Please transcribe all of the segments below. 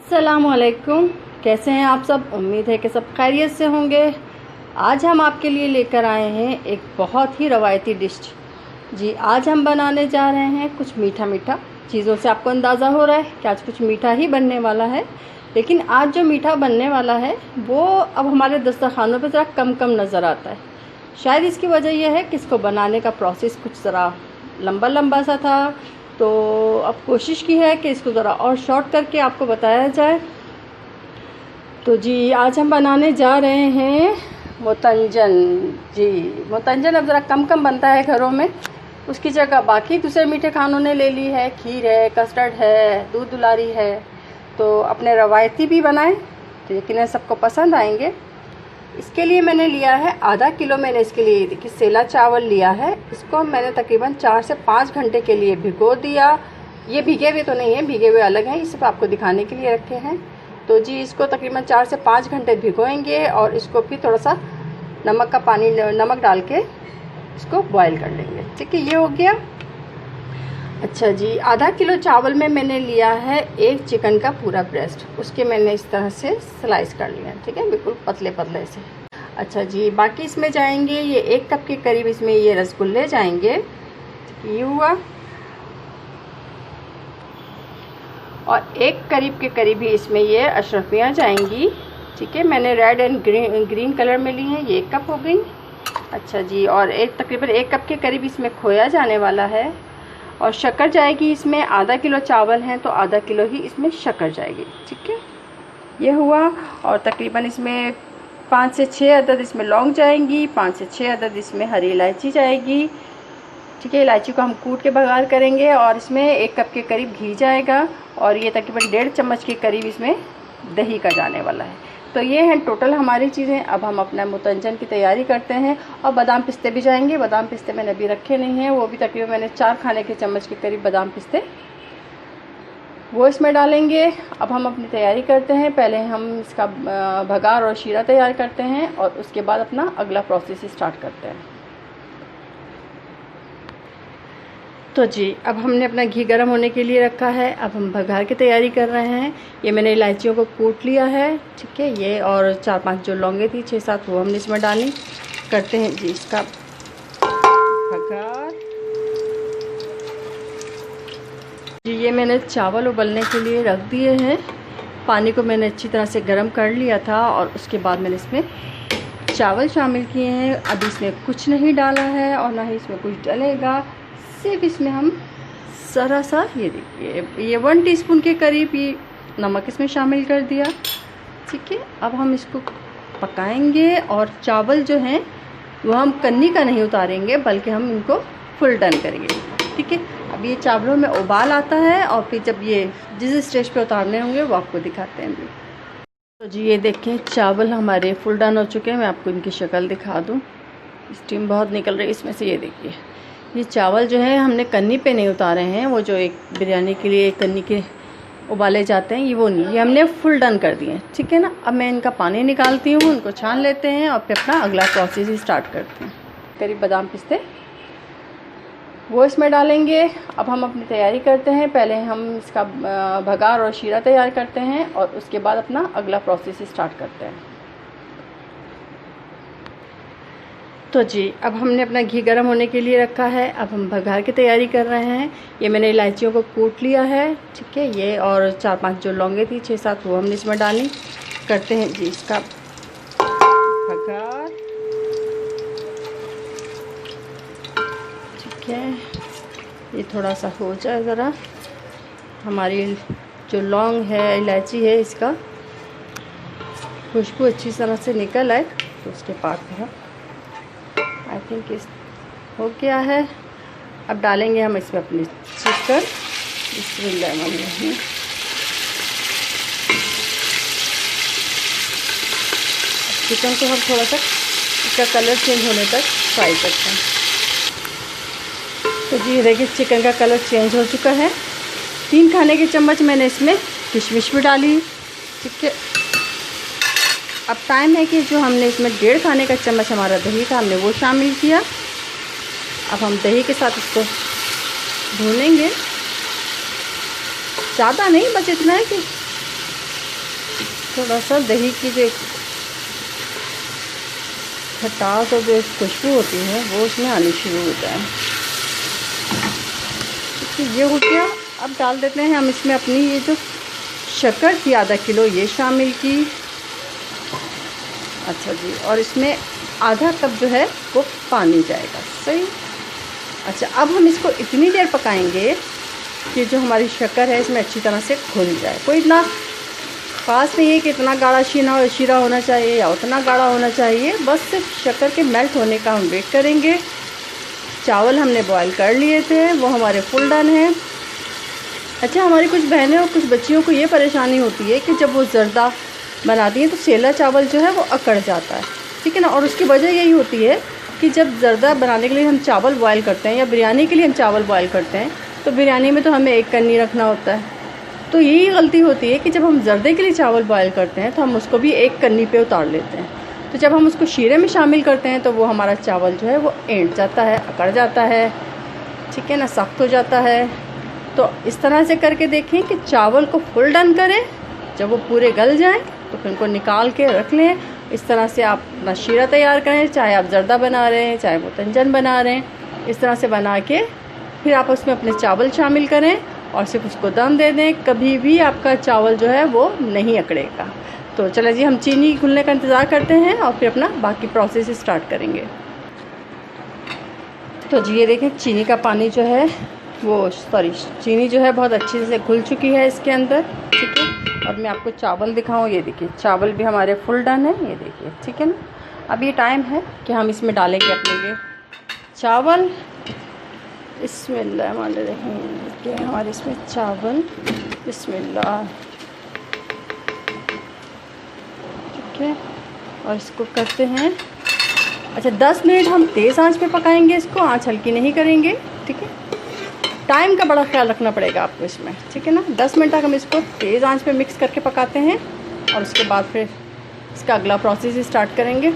अस्सलामुअलैकुम। कैसे हैं आप सब? उम्मीद है कि सब खैरियत से होंगे। आज हम आपके लिए लेकर आए हैं एक बहुत ही रवायती डिश। जी, आज हम बनाने जा रहे हैं कुछ मीठा मीठा। चीज़ों से आपको अंदाज़ा हो रहा है कि आज कुछ मीठा ही बनने वाला है। लेकिन आज जो मीठा बनने वाला है वो अब हमारे दस्तरखानों पर ज़रा कम कम नज़र आता है। शायद इसकी वजह यह है कि इसको बनाने का प्रोसेस कुछ ज़रा लंबा लंबा सा था, तो अब कोशिश की है कि इसको ज़रा और शॉर्ट करके आपको बताया जाए। तो जी, आज हम बनाने जा रहे हैं मुतंजन। जी, मुतंजन अब ज़रा कम कम बनता है घरों में, उसकी जगह बाकी दूसरे मीठे खानों ने ले ली है। खीर है, कस्टर्ड है, दूध दुलारी है। तो अपने रवायती भी बनाएं तो यकीनन सबको पसंद आएंगे। इसके लिए मैंने लिया है आधा किलो। मैंने इसके लिए देखिए सेला चावल लिया है। इसको मैंने तकरीबन 4 से 5 घंटे के लिए भिगो दिया। ये भीगे हुए तो नहीं है, भीगे हुए अलग हैं, इसे आपको दिखाने के लिए रखे हैं। तो जी, इसको तकरीबन 4 से 5 घंटे भिगोएंगे और इसको फिर थोड़ा सा नमक डाल के इसको बॉयल कर लेंगे। ठीक है, ये हो गया। अच्छा जी, आधा किलो चावल में मैंने लिया है एक चिकन का पूरा ब्रेस्ट। उसके मैंने इस तरह से स्लाइस कर लिया। ठीक है, बिल्कुल पतले पतले से। अच्छा जी, बाकी इसमें जाएंगे ये 1 कप के करीब इसमें ये रसगुल्ले जाएंगे। ये हुआ। और 1 करीब के करीब ही इसमें ये अशरफियाँ जाएंगी। ठीक है, मैंने रेड एंड ग्रीन कलर में ली हैं। ये 1 कप हो गई। अच्छा जी, और तकरीबन 1 कप के करीब इसमें खोया जाने वाला है। और शक्कर जाएगी इसमें, आधा किलो चावल हैं तो आधा किलो ही इसमें शक्कर जाएगी। ठीक है, ये हुआ। और तकरीबन इसमें 5 से 6 अदद इसमें लौंग जाएंगी, 5 से 6 अदद इसमें हरी इलायची जाएगी। ठीक है, इलायची को हम कूट के बघार करेंगे। और इसमें 1 कप के करीब घी जाएगा और ये तकरीबन 1.5 चम्मच के करीब इसमें दही का जाने वाला है। तो ये हैं टोटल हमारी चीज़ें। अब हम अपना मुतंजन की तैयारी करते हैं। और बादाम पिस्ते भी जाएंगे। बादाम पिस्ते मैंने अभी रखे नहीं हैं, वो भी तकरीबन मैंने 4 खाने के चम्मच के करीब बादाम पिस्ते वो इसमें डालेंगे। अब हम अपनी तैयारी करते हैं। पहले हम इसका भगार और शीरा तैयार करते हैं और उसके बाद अपना अगला प्रोसेस स्टार्ट करते हैं। तो जी, अब हमने अपना घी गर्म होने के लिए रखा है। अब हम भगार की तैयारी कर रहे हैं। ये मैंने इलायचियों को कूट लिया है। ठीक है, ये और 4-5 जो लौंगे थी 6-7 वो हमने इसमें डाली। करते हैं जी इसका भगार। जी, ये मैंने चावल उबलने के लिए रख दिए हैं। पानी को मैंने अच्छी तरह से गर्म कर लिया था और उसके बाद मैंने इसमें चावल शामिल किए हैं। अभी इसमें कुछ नहीं डाला है और ना ही इसमें कुछ डलेगा। सिर्फ इसमें हम ज़रा सा ये देखिए ये 1 टीस्पून के करीब ये नमक इसमें शामिल कर दिया। ठीक है, अब हम इसको पकाएंगे। और चावल जो हैं वो हम कन्नी का नहीं उतारेंगे बल्कि हम इनको फुल डन करेंगे। ठीक है, अब ये चावलों में उबाल आता है और फिर जब ये जिस स्टेज पे उतारने होंगे वो आपको दिखाते हैं जी। तो जी, ये देखें चावल हमारे फुल डन हो चुके हैं। मैं आपको इनकी शक्ल दिखा दूँ। स्टीम बहुत निकल रही है इसमें से। ये देखिए, ये चावल जो है हमने कन्नी पे नहीं उतारे हैं। वो जो एक बिरयानी के लिए कन्नी के उबाले जाते हैं, ये वो नहीं, ये हमने फुल डन कर दिए। ठीक है ना। अब मैं इनका पानी निकालती हूँ, उनको छान लेते हैं और फिर अपना अगला प्रोसेस ही स्टार्ट करते हैं। करीब बादाम पिस्ते वो इसमें डालेंगे। अब हम अपनी तैयारी करते हैं। पहले हम इसका भगार और शीरा तैयार करते हैं और उसके बाद अपना अगला प्रोसेस स्टार्ट करते हैं। तो जी, अब हमने अपना घी गर्म होने के लिए रखा है। अब हम भगार की तैयारी कर रहे हैं। ये मैंने इलायचियों को कूट लिया है। ठीक है, ये और 4-5 जो लौंगे थी 6-7 वो हमने इसमें डाली। करते हैं जी इसका भगार। ठीक है, ये थोड़ा सा हो जाए ज़रा, हमारी जो लौंग है इलायची है इसका खुशबू अच्छी तरह से निकल आए तो उसके बाद है आई थिंक इस हो गया है। अब डालेंगे हम इसमें अपनी चिकन। चिकन को हम थोड़ा सा इसका कलर चेंज होने तक फ्राई करते हैं। तो जी देखिए, चिकन का कलर चेंज हो चुका है। 3 खाने के चम्मच मैंने इसमें किशमिश भी डाली। ठीक है, अब टाइम है कि जो हमने इसमें 1.5 खाने का चम्मच हमारा दही था हमने वो शामिल किया। अब हम दही के साथ इसको भूनेंगे, ज़्यादा नहीं, बस इतना है कि थोड़ा सा दही की जो खटास और जो खुशबू होती है वो उसमें आनी शुरू हो जाए। तो ये हो गया। अब डाल देते हैं हम इसमें अपनी ये जो शक्कर थी आधा किलो ये शामिल की। अच्छा जी, और इसमें आधा कप जो है वो पानी जाएगा। सही। अच्छा, अब हम इसको इतनी देर पकाएंगे कि जो हमारी शक्कर है इसमें अच्छी तरह से घुल जाए। कोई इतना ख़ास नहीं है कि इतना गाढ़ा शीरा होना चाहिए या उतना गाढ़ा होना चाहिए, बस सिर्फ शक्कर के मेल्ट होने का हम वेट करेंगे। चावल हमने बॉईल कर लिए थे, वो हमारे फुल डन हैं। अच्छा, हमारी कुछ बहनें और कुछ बच्चियों को ये परेशानी होती है कि जब वो ज़र्दा बनाती हैं तो सेला चावल जो है वो अकड़ जाता है, ठीक है ना। और उसकी वजह यही होती है कि जब ज़र्दा बनाने के लिए हम चावल बॉयल करते हैं या बिरयानी के लिए हम चावल बॉयल करते हैं तो बिरयानी में तो हमें एक कन्नी रखना होता है। तो यही गलती होती है कि जब हम ज़र्दे के लिए चावल बॉयल करते हैं तो हम उसको भी एक कन्नी पे उतार लेते हैं। तो जब हम उसको शीरे में शामिल करते हैं तो वो हमारा चावल जो है वो एंट जाता है, अकड़ जाता है, ठीक है ना, सख्त हो जाता है। तो इस तरह से करके देखें कि चावल को फुल डन करें, जब वो पूरे गल जाएं तो फिर उनको निकाल के रख लें। इस तरह से आप अपना शीरा तैयार करें, चाहे आप ज़र्दा बना रहे हैं चाहे वो तंजन बना रहे हैं। इस तरह से बना के फिर आप उसमें अपने चावल शामिल करें और सिर्फ उसको दम दे दें। कभी भी आपका चावल जो है वो नहीं अकड़ेगा। तो चलो जी, हम चीनी घुलने का इंतज़ार करते हैं और फिर अपना बाकी प्रोसेस स्टार्ट करेंगे। तो जी ये देखें, चीनी का पानी जो है वो चीनी जो है बहुत अच्छे से घुल चुकी है इसके अंदर, ठीक है। और मैं आपको चावल दिखाऊं, ये देखिए चावल भी हमारे फुल डन है, ये देखिए, ठीक है ना। अब ये टाइम है कि हम इसमें डालेंगे अपने लिए चावल। बिस्मिल्लाह, हमारे इसमें चावल, बिस्मिल्लाह, ठीक है। और इसको करते हैं। अच्छा, 10 मिनट हम तेज़ आंच पे पकाएंगे इसको, आंच हल्की नहीं करेंगे, ठीक है। टाइम का बड़ा ख्याल रखना पड़ेगा आपको इसमें, ठीक है ना। 10 मिनट तक हम इसको तेज़ आंच पे मिक्स करके पकाते हैं और उसके बाद फिर इसका अगला प्रोसेस स्टार्ट करेंगे।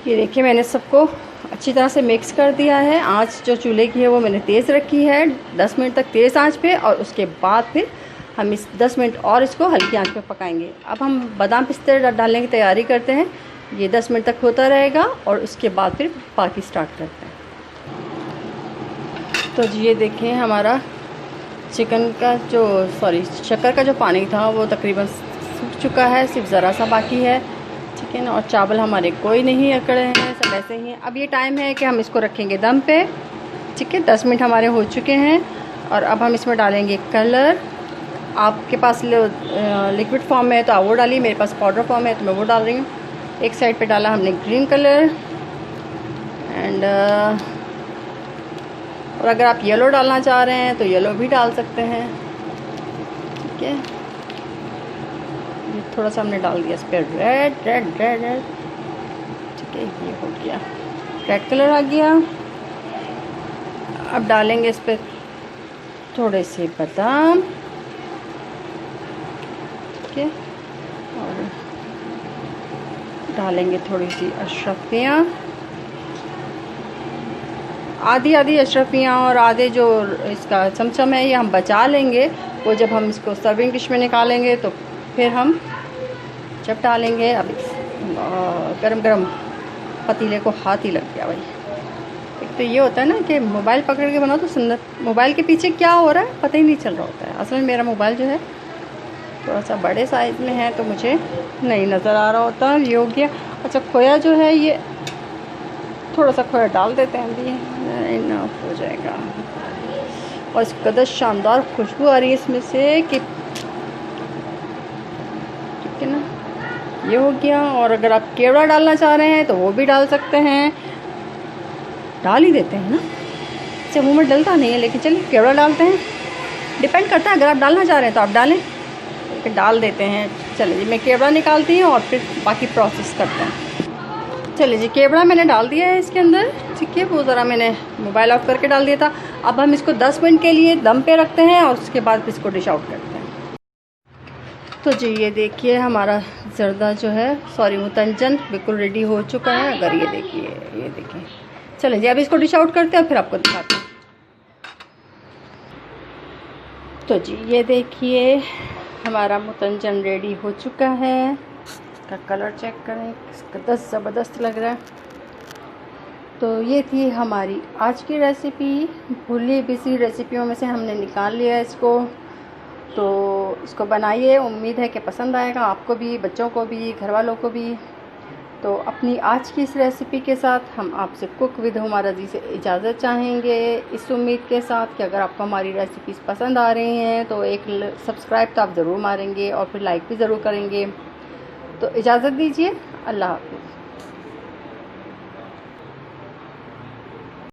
ये देखिए, मैंने सबको अच्छी तरह से मिक्स कर दिया है। आंच जो चूल्हे की है वो मैंने तेज़ रखी है 10 मिनट तक तेज़ आंच पे, और उसके बाद फिर हम इस 10 मिनट और इसको हल्की आंच पे पकाएंगे। अब हम बादाम पिस्ते डालने की तैयारी करते हैं। ये 10 मिनट तक होता रहेगा और उसके बाद फिर बाकी स्टार्ट करते हैं। तो जी ये देखें, हमारा चिकन का जो शक्कर का जो पानी था वो तकरीबन सूख चुका है, सिर्फ ज़रा सा बाकी है, ठीक है ना। और चावल हमारे कोई नहीं अकड़े हैं, सब ऐसे ही हैं। अब ये टाइम है कि हम इसको रखेंगे दम पे, ठीक है। 10 मिनट हमारे हो चुके हैं और अब हम इसमें डालेंगे कलर। आपके पास लिक्विड फॉर्म में है तो आप वो डालिए, मेरे पास पाउडर फॉर्म है तो मैं वो डाल रही हूँ। एक साइड पे डाला हमने ग्रीन कलर एंड और अगर आप येलो डालना चाह रहे हैं तो येलो भी डाल सकते हैं, ठीक है। ये थोड़ा सा हमने डाल दिया इस पर रेड, ठीक है। ये हो गया, रेड कलर आ गया। अब डालेंगे इस पर थोड़े से बादाम, ठीक है। और डालेंगे थोड़ी सी अशरफियाँ, आधी अशरफियाँ, और आधे जो इसका चमचम है ये हम बचा लेंगे। वो जब हम इसको सर्विंग डिश में निकालेंगे तो फिर हम जब डालेंगे। अब गरम पतीले को हाथ ही लग गया भाई। एक तो ये होता है ना कि मोबाइल पकड़ के बनाओ तो सुंदर, मोबाइल के पीछे क्या हो रहा है पता ही नहीं चल रहा होता है। असल में मेरा मोबाइल जो है थोड़ा सा बड़े साइज़ में है तो मुझे नहीं नज़र आ रहा होता। ये हो गया। अच्छा, खोया जो है ये थोड़ा सा खोया डाल देते हैं, भी इनफ हो जाएगा। और इस कदर शानदार खुशबू आ रही है इसमें से कि, ठीक है ना। ये हो गया। और अगर आप केवड़ा डालना चाह रहे हैं तो वो भी डाल सकते हैं, डाल ही देते हैं ना। अच्छा, मुँह में डलता नहीं है लेकिन चलिए केवड़ा डालते हैं, डिपेंड करता है। अगर आप डालना चाह रहे हैं तो आप डालें, लेकिन डाल देते हैं। चलिए मैं केवड़ा निकालती हूँ और फिर बाकी प्रोसेस करते हैं। चलिए जी, केवड़ा मैंने डाल दिया है इसके अंदर, ठीक है। वो ज़रा मैंने मोबाइल ऑफ करके डाल दिया था। अब हम इसको 10 मिनट के लिए दम पे रखते हैं और उसके बाद इसको डिश आउट करते हैं। तो जी ये देखिए, हमारा ज़र्दा जो है मुतंजन बिल्कुल रेडी हो चुका है। अगर ये देखिए, चलिए जी अब इसको डिश आउट करते हैं और फिर आपको दिखाते हैं। तो जी ये देखिए, हमारा मुतंजन रेडी हो चुका है। इसका कलर चेक करें, कितना ज़बरदस्त लग रहा है। तो ये थी हमारी आज की रेसिपी। भूली बिसी रेसिपियों में से हमने निकाल लिया इसको। तो इसको बनाइए, उम्मीद है कि पसंद आएगा आपको भी, बच्चों को भी, घर वालों को भी। तो अपनी आज की इस रेसिपी के साथ हम आपसे कुक विद हुमा रज़ी से इजाज़त चाहेंगे, इस उम्मीद के साथ कि अगर आपको हमारी रेसिपीज़ पसंद आ रही हैं तो एक सब्सक्राइब तो आप ज़रूर मारेंगे और फिर लाइक भी ज़रूर करेंगे। तो इजाज़त दीजिए, अल्लाह हाफ़िज़।